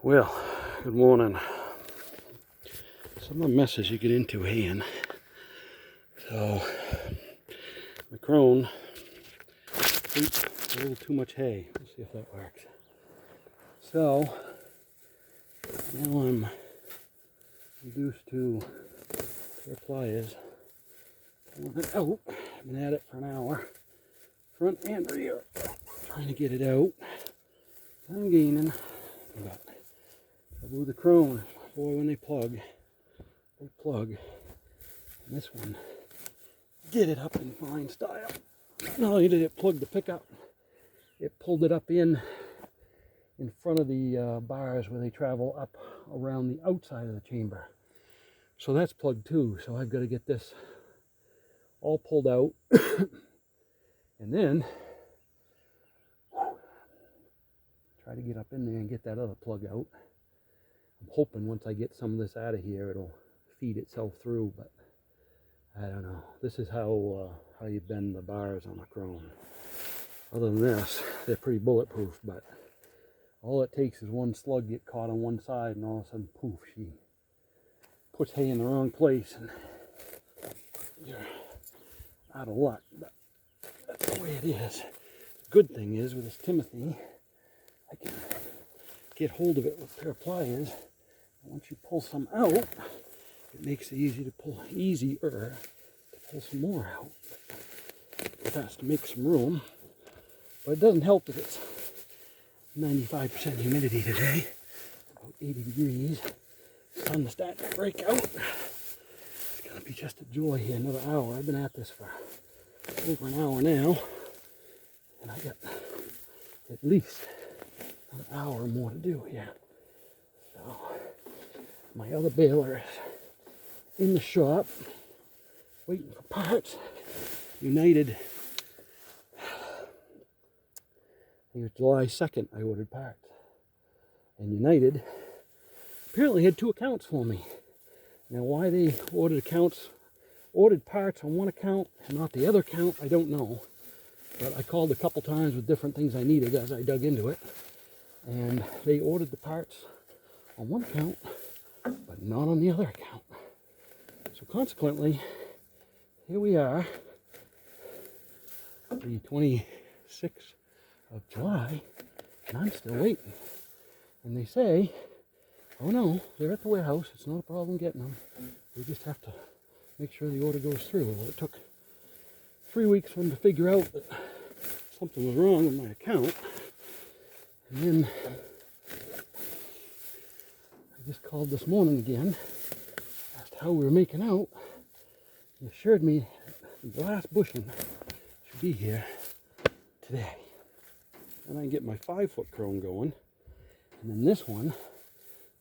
Well, good morning. Some of the messes you get into here. So, the Krone eats a little too much hay. Let's see if that works. So, now I'm reduced to pair pliers. Pulling it out. I've been at it for an hour. Front and rear. Trying to get it out. I'm gaining. But I blew the Krone. Boy, when they plug. And this one did it up in fine style. Not only did it plug the pickup, it pulled it up in front of the bars where they travel up around the outside of the chamber. So that's plugged too. So I've got to get this all pulled out and then try to get up in there and get that other plug out. I'm hoping once I get some of this out of here, it'll feed itself through, but I don't know. This is how you bend the bars on a Krone. Other than this, they're pretty bulletproof, but all it takes is one slug get caught on one side and all of a sudden, poof, she puts hay in the wrong place and you're out of luck. But that's the way it is. The good thing is with this Timothy, I can get hold of it with a pair of pliers. And once you pull some out, it makes it easier to pull some more out. It has to make some room. But it doesn't help that it's 95% humidity today, about 80 degrees. Sun's starting to break out. It's going to be just a joy here, another hour. I've been at this for over an hour now, and I got at least an hour more to do here. So, my other baler is in the shop, waiting for parts. United, I think it was July 2nd I ordered parts. And United apparently had two accounts for me. Now why they ordered parts on one account and not the other account, I don't know. But I called a couple times with different things I needed as I dug into it. And they ordered the parts on one account, but not on the other account. So consequently, here we are, the 26th of July, and I'm still waiting. And they say, oh no, they're at the warehouse, it's not a problem getting them. We just have to make sure the order goes through. Well, it took 3 weeks for them to figure out that something was wrong with my account. And then I just called this morning again, asked how we were making out, and assured me that the last bushing should be here today. And I can get my 5-foot Krone going, and then this one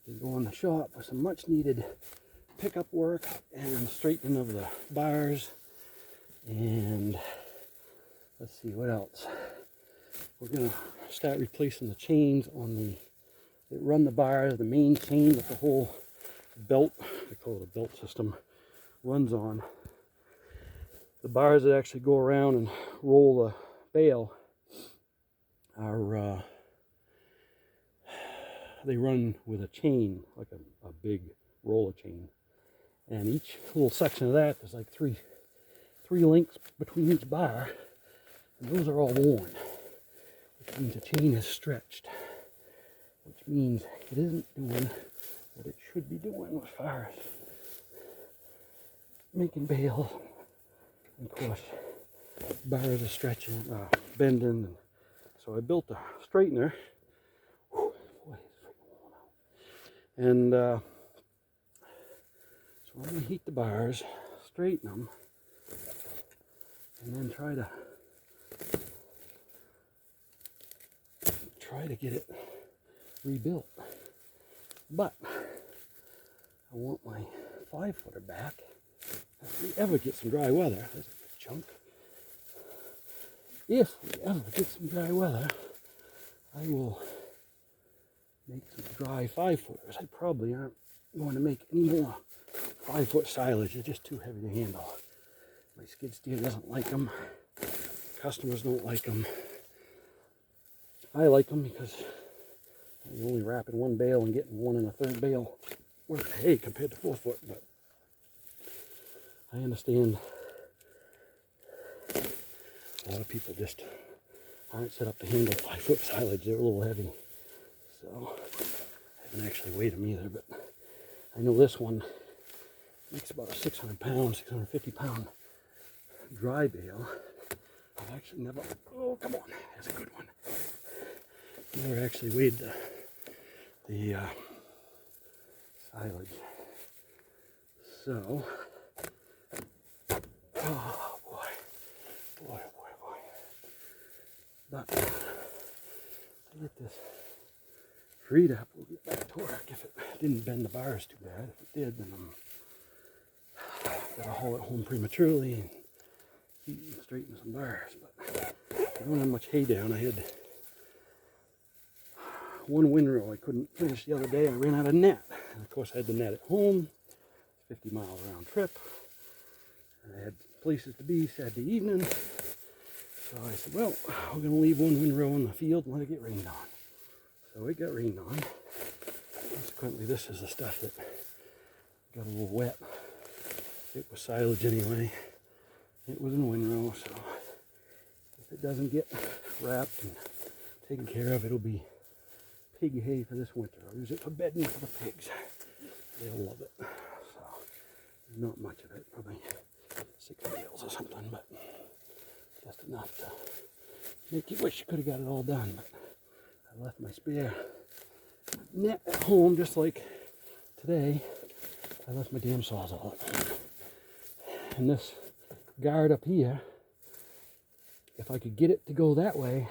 can go in the shop with some much needed pickup work and straightening of the bars, and let's see what else. We're gonna start replacing the chains on that run the bars, the main chain that the whole belt, they call it a belt system, runs on. The bars that actually go around and roll the bale are, they run with a chain, like a big roller chain. And each little section of that, there's like three links between each bar, and those are all worn, which means the chain is stretched, which means it isn't doing what it should be doing as far as making bales. And of course, bars are stretching, bending. And so I built a straightener. Whew, boy, it's freaking warm out. And so I'm going to heat the bars, straighten them, and then try to get it rebuilt. But I want my 5-footer back. If we ever get some dry weather, there's a big chunk. If we ever get some dry weather, I will make some dry 5-footers. I probably aren't going to make any more 5-foot silage. They're just too heavy to handle. My skid steer doesn't like them. Customers don't like them. I like them because You're only wrapping one bale and getting 1 1/3 bale worth of hay compared to 4 foot, but I understand a lot of people just aren't set up to handle 5 foot silage. They're a little heavy. So I haven't actually weighed them either, but I know this one makes about a 600 pound, 650 pound dry bale. I've actually never, oh come on, that's a good one. Never actually weighed the silage. So, oh boy, boy, boy, boy. But I get this freed up, we'll get back to work. If it didn't bend the bars too bad, if it did, then I'm gonna haul it home prematurely and heat and straighten some bars. But I don't have much hay down. I had one windrow I couldn't finish the other day. I ran out of net. And of course I had the net at home. 50-mile round trip. And I had places to be Saturday evening. So I said, well, we're going to leave one windrow in the field and let it get rained on. So it got rained on. Consequently, this is the stuff that got a little wet. It was silage anyway. It was in a windrow, so if it doesn't get wrapped and taken care of, it'll be pig hay for this winter. I'll use it for bedding for the pigs. They'll love it. So there's not much of it, probably 6 bales or something, but just enough to make you wish you could have got it all done. But I left my spare net at home, just like today. I left my damn sawzall at home. And this guard up here, if I could get it to go that way,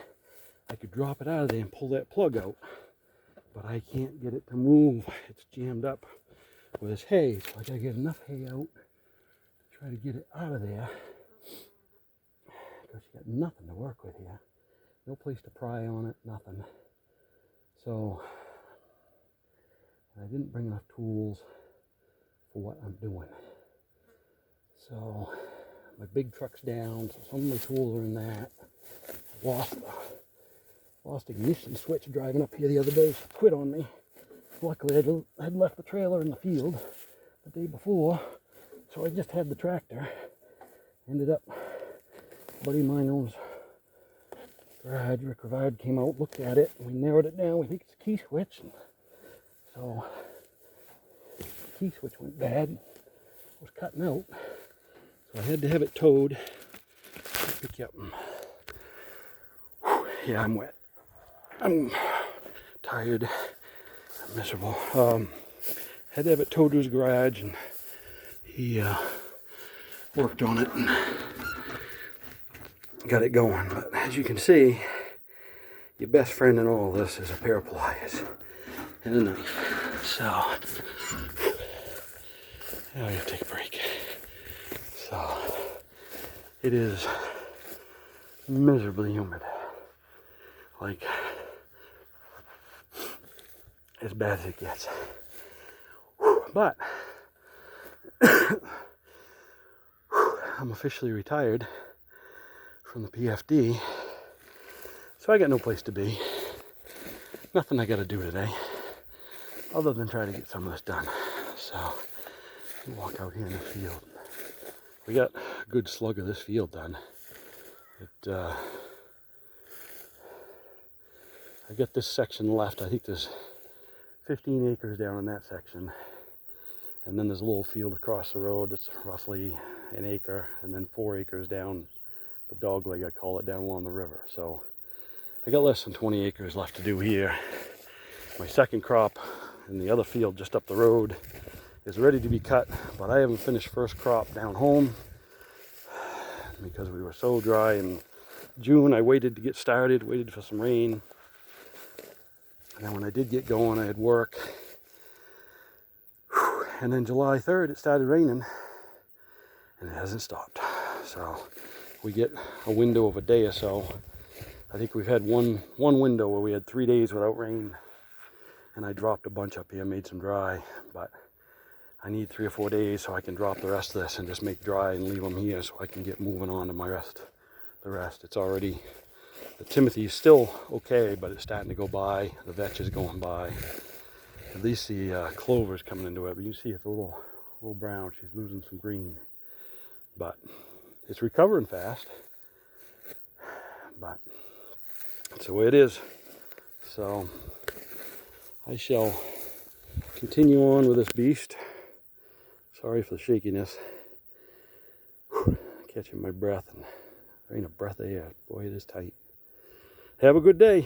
I could drop it out of there and pull that plug out. But I can't get it to move. It's jammed up with this hay. So I gotta get enough hay out to try to get it out of there. Because you got nothing to work with here. No place to pry on it, nothing. So I didn't bring enough tools for what I'm doing. So my big truck's down, so some of my tools are in that. Lost ignition switch driving up here the other day, so it quit on me. Luckily I'd left the trailer in the field the day before, so I just had the tractor. Ended up, a buddy of mine owns garage. Rick Rivard came out, looked at it, and we narrowed it down. We think it's a key switch. And so the key switch went bad. It was cutting out. So I had to have it towed. Pick you up. Yeah, I'm wet. I'm tired. I'm miserable. Had to have it towed to his garage, and he worked on it and got it going. But as you can see, your best friend in all this is a pair of pliers and a knife. So now I have to take a break. So it is miserably humid. Like as bad as it gets. But I'm officially retired from the PFD, so I got no place to be. Nothing I got to do today other than try to get some of this done. So we'll walk out here in the field. We got a good slug of this field done. I got this section left. I think there's 15 acres down in that section. And then there's a little field across the road that's roughly an acre, and then 4 acres down the dog leg, I call it, down along the river. So I got less than 20 acres left to do here. My second crop in the other field just up the road is ready to be cut, but I haven't finished first crop down home because we were so dry in June. I waited to get started, waited for some rain. And then when I did get going, I had work. And then July 3rd, it started raining, and it hasn't stopped. So we get a window of a day or so. I think we've had one window where we had 3 days without rain, and I dropped a bunch up here, made some dry, but I need 3 or 4 days so I can drop the rest of this and just make dry and leave them here so I can get moving on to the rest. It's already The Timothy is still okay, but it's starting to go by. The vetch is going by. At least the clover is coming into it, but you see it's a little brown. She's losing some green, but it's recovering fast. But that's the way it is. So I shall continue on with this beast. Sorry for the shakiness. Whew, catching my breath, and there ain't a breath of air. Boy, it is tight. Have a good day.